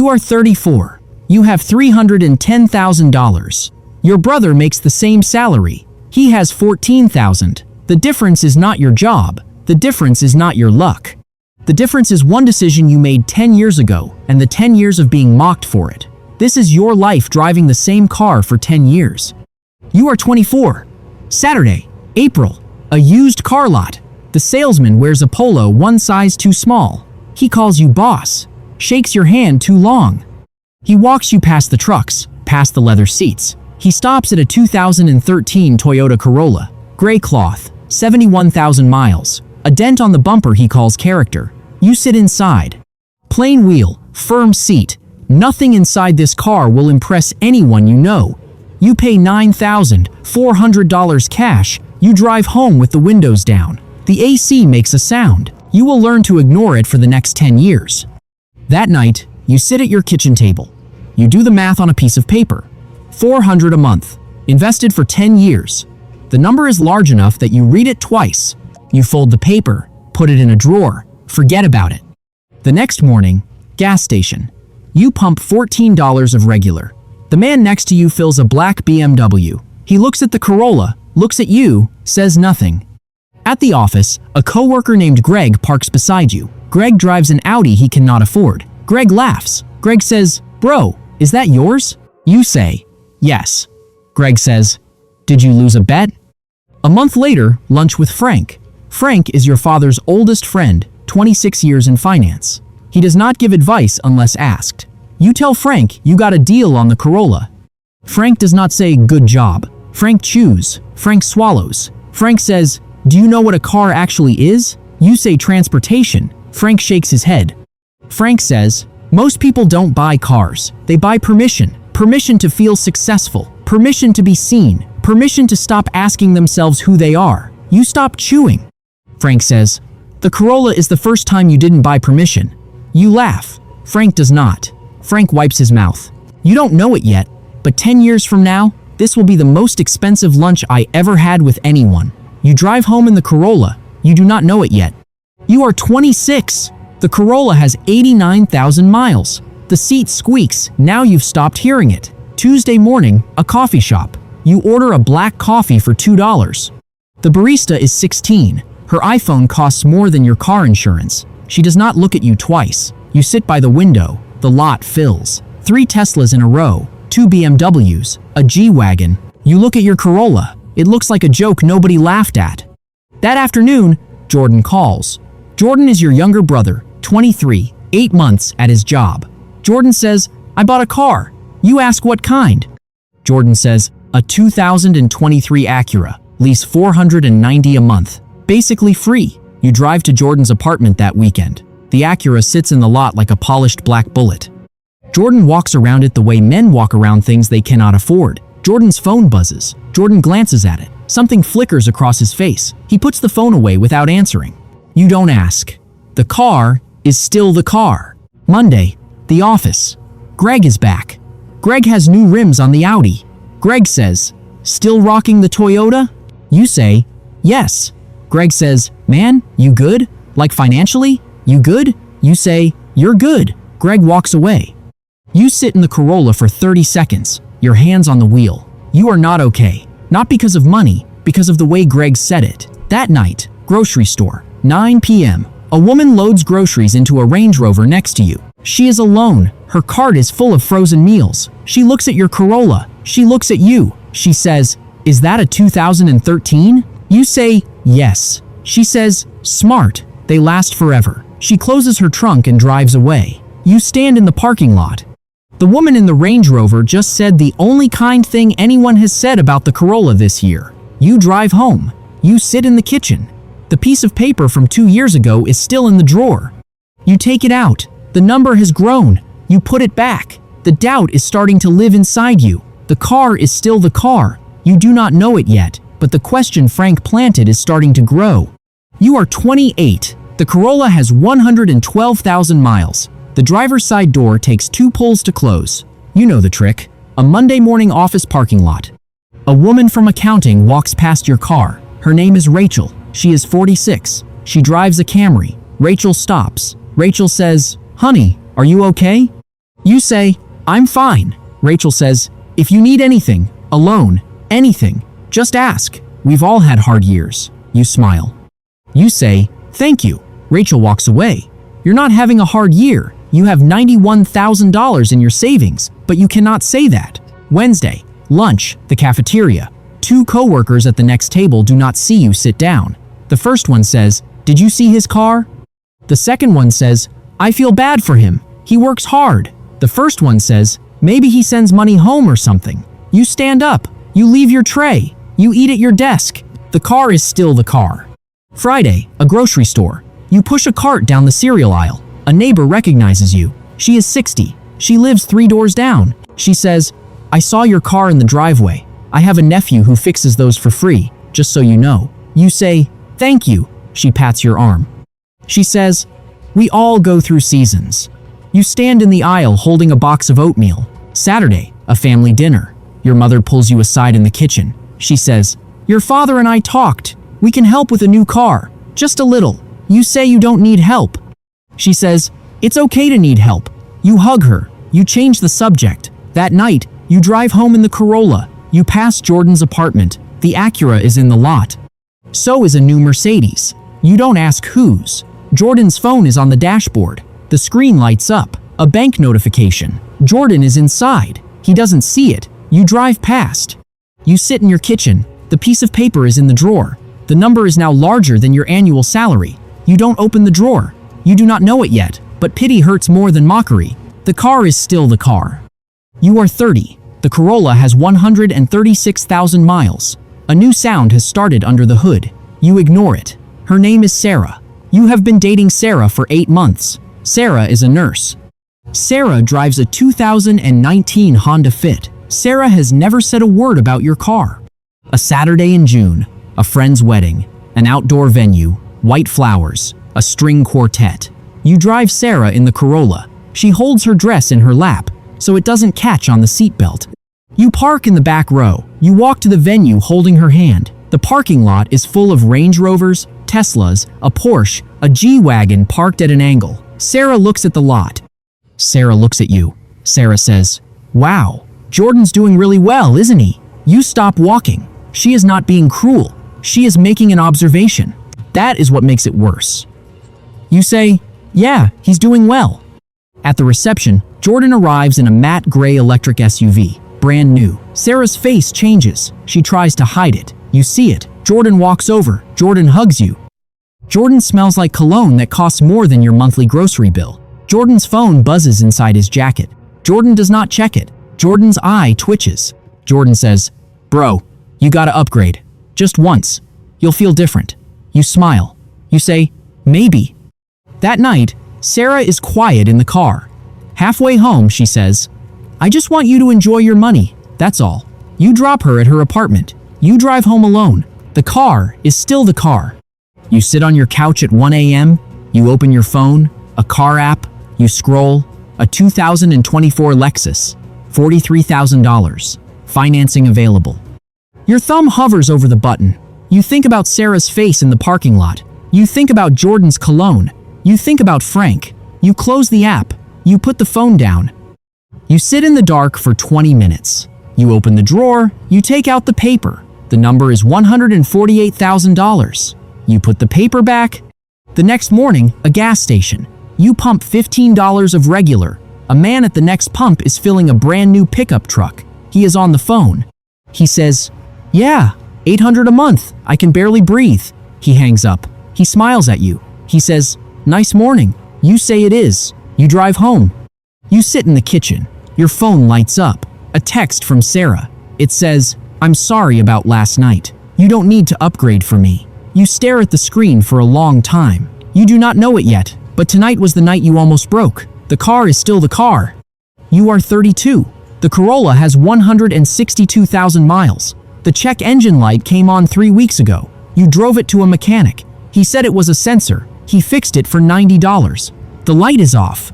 You are 34. You have $310,000. Your brother makes the same salary. He has $14,000. The difference is not your job. The difference is not your luck. The difference is one decision you made 10 years ago and the 10 years of being mocked for it. This is your life driving the same car for 10 years. You are 24. Saturday, April. A used car lot. The salesman wears a polo one size too small. He calls you boss. Shakes your hand too long. He walks you past the trucks, past the leather seats. He stops at a 2013 Toyota Corolla. Gray cloth, 71,000 miles. A dent on the bumper he calls character. You sit inside. Plain wheel, firm seat. Nothing inside this car will impress anyone you know. You pay $9,400 cash. You drive home with the windows down. The AC makes a sound. You will learn to ignore it for the next 10 years. That night, you sit at your kitchen table. You do the math on a piece of paper. $400 a month, invested for 10 years. The number is large enough that you read it twice. You fold the paper, put it in a drawer, forget about it. The next morning, gas station. You pump $14 of regular. The man next to you fills a black BMW. He looks at the Corolla, looks at you, says nothing. At the office, a coworker named Greg parks beside you. Greg drives an Audi he cannot afford. Greg laughs. Greg says, "Bro, is that yours?" You say, "Yes." Greg says, "Did you lose a bet?" A month later, lunch with Frank. Frank is your father's oldest friend, 26 years in finance. He does not give advice unless asked. You tell Frank you got a deal on the Corolla. Frank does not say good job. Frank chews. Frank swallows. Frank says, "Do you know what a car actually is?" You say transportation. Frank shakes his head. Frank says, "Most people don't buy cars. They buy permission. Permission to feel successful. Permission to be seen. Permission to stop asking themselves who they are." You stop chewing. Frank says, "The Corolla is the first time you didn't buy permission." You laugh. Frank does not. Frank wipes his mouth. You don't know it yet, but 10 years from now, this will be the most expensive lunch I ever had with anyone. You drive home in the Corolla. You do not know it yet. You are 26. The Corolla has 89,000 miles. The seat squeaks. Now you've stopped hearing it. Tuesday morning, a coffee shop. You order a black coffee for $2. The barista is 16. Her iPhone costs more than your car insurance. She does not look at you twice. You sit by the window. The lot fills. 3 Teslas in a row. 2 BMWs. A G-Wagon. You look at your Corolla. It looks like a joke nobody laughed at. That afternoon, Jordan calls. Jordan is your younger brother, 23, 8 months at his job. Jordan says, "I bought a car." You ask what kind. Jordan says, "A 2023 Acura. Lease $490 a month. Basically free." You drive to Jordan's apartment that weekend. The Acura sits in the lot like a polished black bullet. Jordan walks around it the way men walk around things they cannot afford. Jordan's phone buzzes. Jordan glances at it. Something flickers across his face. He puts the phone away without answering. You don't ask. The car is still the car. Monday, the office. Greg is back. Greg has new rims on the Audi. Greg says, "Still rocking the Toyota?" You say, "Yes." Greg says, "Man, you good? Like financially? You good?" You say, "You're good." Greg walks away. You sit in the Corolla for 30 seconds, your hands on the wheel. You are not okay. Not because of money, because of the way Greg said it. That night, grocery store, 9 p.m. A woman loads groceries into a Range Rover next to you. She is alone. Her cart is full of frozen meals. She looks at your Corolla. She looks at you. She says, "Is that a 2013? You say, "Yes." She says, "Smart. They last forever." She closes her trunk and drives away. You stand in the parking lot. The woman in the Range Rover just said the only kind thing anyone has said about the Corolla this year. You drive home. You sit in the kitchen. The piece of paper from 2 years ago is still in the drawer. You take it out. The number has grown. You put it back. The doubt is starting to live inside you. The car is still the car. You do not know it yet, but the question Frank planted is starting to grow. You are 28. The Corolla has 112,000 miles. The driver's side door takes 2 pulls to close. You know the trick. A Monday morning office parking lot. A woman from accounting walks past your car. Her name is Rachel. She is 46. She drives a Camry. Rachel stops. Rachel says, "Honey, are you okay?" You say, I'm fine. Rachel says, if you need anything, a loan, anything, just ask. We've all had hard years. You smile. You say, thank you. Rachel walks away. You're not having a hard year. You have $91,000 in your savings, but you cannot say that. Wednesday, lunch, the cafeteria. Two coworkers at the next table do not see you sit down. The first one says, did you see his car? The second one says, I feel bad for him. He works hard. The first one says, maybe he sends money home or something. You stand up. You leave your tray. You eat at your desk. The car is still the car. Friday, a grocery store. You push a cart down the cereal aisle. A neighbor recognizes you. She is 60. She lives 3 doors down. She says, I saw your car in the driveway. I have a nephew who fixes those for free, just so you know. You say, thank you. She pats your arm. She says, we all go through seasons. You stand in the aisle holding a box of oatmeal. Saturday, a family dinner. Your mother pulls you aside in the kitchen. She says, your father and I talked. We can help with a new car. Just a little. You say you don't need help. She says, it's okay to need help. You hug her. You change the subject. That night, you drive home in the Corolla. You pass Jordan's apartment. The Acura is in the lot. So is a new Mercedes. You don't ask whose. Jordan's phone is on the dashboard. The screen lights up. A bank notification. Jordan is inside. He doesn't see it. You drive past. You sit in your kitchen. The piece of paper is in the drawer. The number is now larger than your annual salary. You don't open the drawer. You do not know it yet, but pity hurts more than mockery. The car is still the car. You are 30. The Corolla has 136,000 miles. A new sound has started under the hood. You ignore it. Her name is Sarah. You have been dating Sarah for 8 months. Sarah is a nurse. Sarah drives a 2019 Honda Fit. Sarah has never said a word about your car. A Saturday in June. A friend's wedding. An outdoor venue. White flowers. A string quartet. You drive Sarah in the Corolla. She holds her dress in her lap, so it doesn't catch on the seatbelt. You park in the back row. You walk to the venue holding her hand. The parking lot is full of Range Rovers, Teslas, a Porsche, a G-Wagon parked at an angle. Sarah looks at the lot. Sarah looks at you. Sarah says, wow, Jordan's doing really well, isn't he? You stop walking. She is not being cruel. She is making an observation. That is what makes it worse. You say, yeah, he's doing well. At the reception, Jordan arrives in a matte gray electric SUV, brand new. Sarah's face changes. She tries to hide it. You see it. Jordan walks over. Jordan hugs you. Jordan smells like cologne that costs more than your monthly grocery bill. Jordan's phone buzzes inside his jacket. Jordan does not check it. Jordan's eye twitches. Jordan says, bro, you gotta upgrade. Just once. You'll feel different. You smile. You say, maybe. That night, Sarah is quiet in the car. Halfway home, she says, I just want you to enjoy your money. That's all. You drop her at her apartment. You drive home alone. The car is still the car. You sit on your couch at 1 a.m. You open your phone, a car app. You scroll. A 2024 Lexus. $43,000. Financing available. Your thumb hovers over the button. You think about Sarah's face in the parking lot. You think about Jordan's cologne. You think about Frank. You close the app. You put the phone down. You sit in the dark for 20 minutes. You open the drawer. You take out the paper. The number is $148,000. You put the paper back. The next morning, a gas station. You pump $15 of regular. A man at the next pump is filling a brand new pickup truck. He is on the phone. He says, yeah, $800 a month. I can barely breathe. He hangs up. He smiles at you. He says, nice morning. You say it is. You drive home. You sit in the kitchen. Your phone lights up. A text from Sarah. It says, I'm sorry about last night. You don't need to upgrade for me. You stare at the screen for a long time. You do not know it yet, but tonight was the night you almost broke. The car is still the car. You are 32. The Corolla has 162,000 miles. The check engine light came on 3 weeks ago. You drove it to a mechanic. He said it was a sensor. He fixed it for $90. The light is off.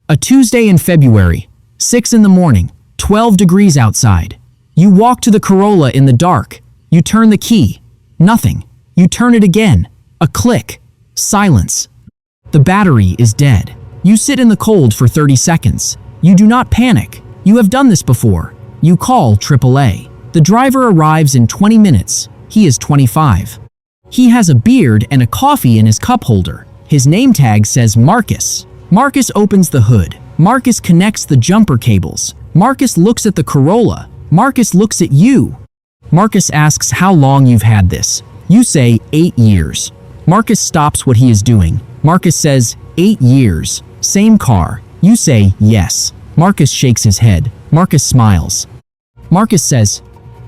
A Tuesday in February, 6 in the morning, 12 degrees outside. You walk to the Corolla in the dark. You turn the key. Nothing. You turn it again. A click. Silence. The battery is dead. You sit in the cold for 30 seconds. You do not panic. You have done this before. You call AAA. The driver arrives in 20 minutes. He is 25. He has a beard and a coffee in his cup holder. His name tag says Marcus. Marcus opens the hood. Marcus connects the jumper cables. Marcus looks at the Corolla. Marcus looks at you. Marcus asks how long you've had this. You say 8 years. Marcus stops what he is doing. Marcus says 8 years. Same car. You say yes. Marcus shakes his head. Marcus smiles. Marcus says,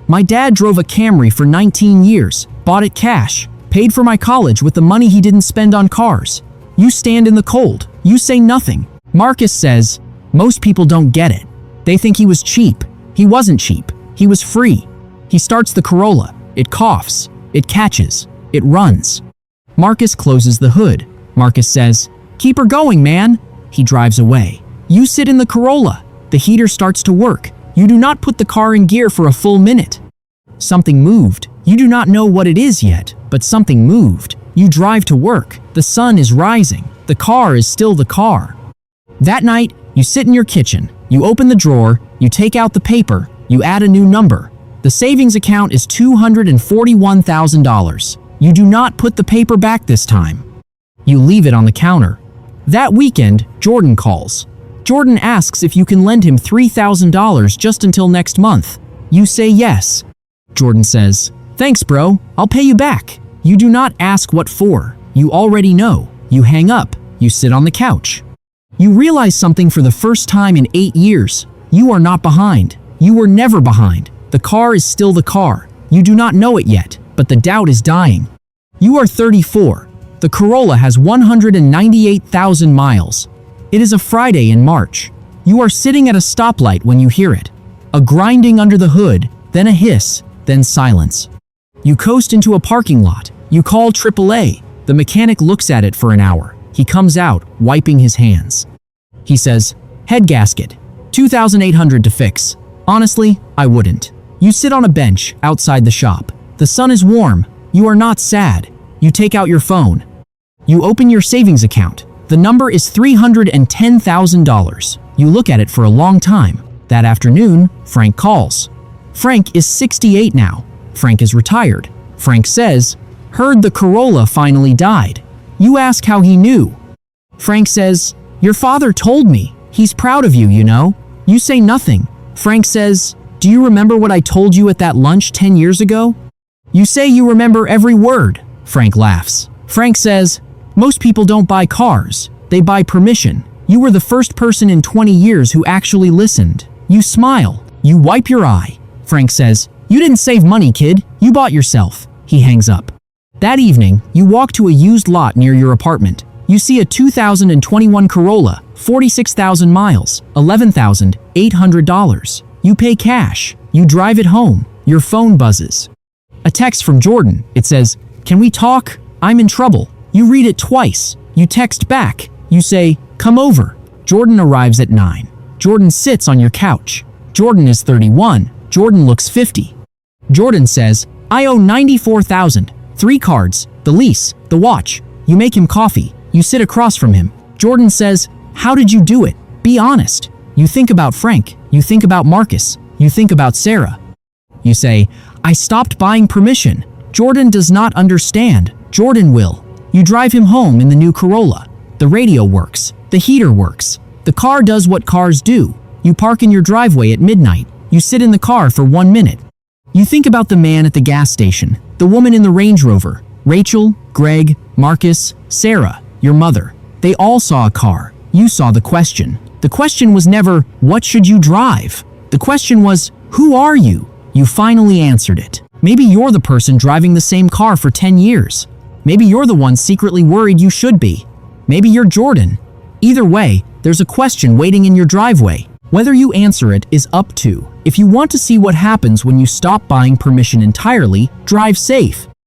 my dad drove a Camry for 19 years, bought it cash, paid for my college with the money he didn't spend on cars. You stand in the cold. You say nothing. Marcus says, most people don't get it. They think he was cheap. He wasn't cheap. He was free. He starts the Corolla. It coughs. It catches. It runs. Marcus closes the hood. Marcus says, keep her going, man. He drives away. You sit in the Corolla. The heater starts to work. You do not put the car in gear for a full minute. Something moved. You do not know what it is yet, but something moved. You drive to work. The sun is rising. The car is still the car. That night, you sit in your kitchen. You open the drawer. You take out the paper. You add a new number. The savings account is $241,000. You do not put the paper back this time. You leave it on the counter. That weekend, Jordan calls. Jordan asks if you can lend him $3,000 just until next month. You say yes. Jordan says, thanks, bro. I'll pay you back. You do not ask what for. You already know. You hang up. You sit on the couch. You realize something for the first time in 8 years. You are not behind. You were never behind. The car is still the car. You do not know it yet, but the doubt is dying. You are 34. The Corolla has 198,000 miles. It is a Friday in March. You are sitting at a stoplight when you hear it. A grinding under the hood, then a hiss, then silence. You coast into a parking lot. You call AAA. The mechanic looks at it for an hour. He comes out, wiping his hands. He says, head gasket, $2,800 to fix. Honestly, I wouldn't. You sit on a bench outside the shop. The sun is warm. You are not sad. You take out your phone. You open your savings account. The number is $310,000. You look at it for a long time. That afternoon, Frank calls. Frank is 68 now. Frank is retired. Frank says, heard the Corolla finally died. You ask how he knew. Frank says, your father told me. He's proud of you, you know. You say nothing. Frank says, do you remember what I told you at that lunch 10 years ago? You say you remember every word. Frank laughs. Frank says, most people don't buy cars. They buy permission. You were the first person in 20 years who actually listened. You smile. You wipe your eye. Frank says, you didn't save money, kid. You bought yourself. He hangs up. That evening, you walk to a used lot near your apartment. You see a 2021 Corolla, 46,000 miles, $11,800. You pay cash. You drive it home. Your phone buzzes. A text from Jordan. It says, can we talk? I'm in trouble. You read it twice. You text back. You say, come over. Jordan arrives at 9. Jordan sits on your couch. Jordan is 31. Jordan looks 50. Jordan says, I owe $94,000. 3 cards, the lease, the watch. You make him coffee. You sit across from him. Jordan says, how did you do it? Be honest. You think about Frank. You think about Marcus. You think about Sarah. You say, I stopped buying permission. Jordan does not understand. Jordan will. You drive him home in the new Corolla. The radio works. The heater works. The car does what cars do. You park in your driveway at midnight. You sit in the car for 1 minute. You think about the man at the gas station, the woman in the Range Rover, Rachel, Greg, Marcus, Sarah, your mother. They all saw a car. You saw the question. The question was never, what should you drive? The question was, who are you? You finally answered it. Maybe you're the person driving the same car for 10 years. Maybe you're the one secretly worried you should be. Maybe you're Jordan. Either way, there's a question waiting in your driveway. Whether you answer it is up to. If you want to see what happens when you stop buying permission entirely, drive safe.